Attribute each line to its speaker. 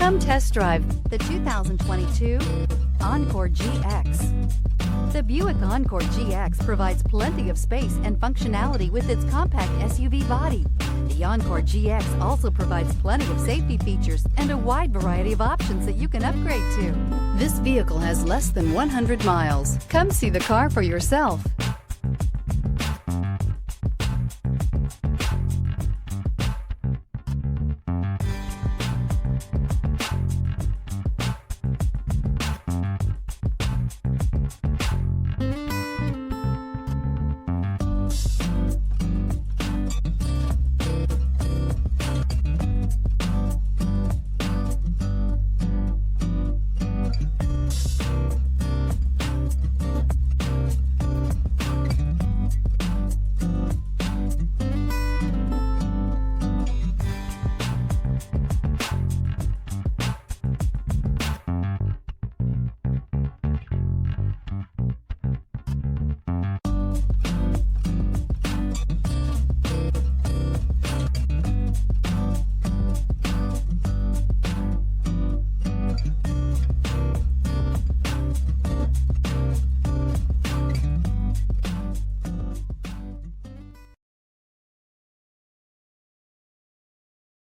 Speaker 1: Come test drive the 2022 Encore GX. The Buick Encore GX provides plenty of space and functionality with its compact SUV body. The Encore GX also provides plenty of safety features and a wide variety of options that you can upgrade to. This vehicle has less than 100 miles. Come see the car for yourself.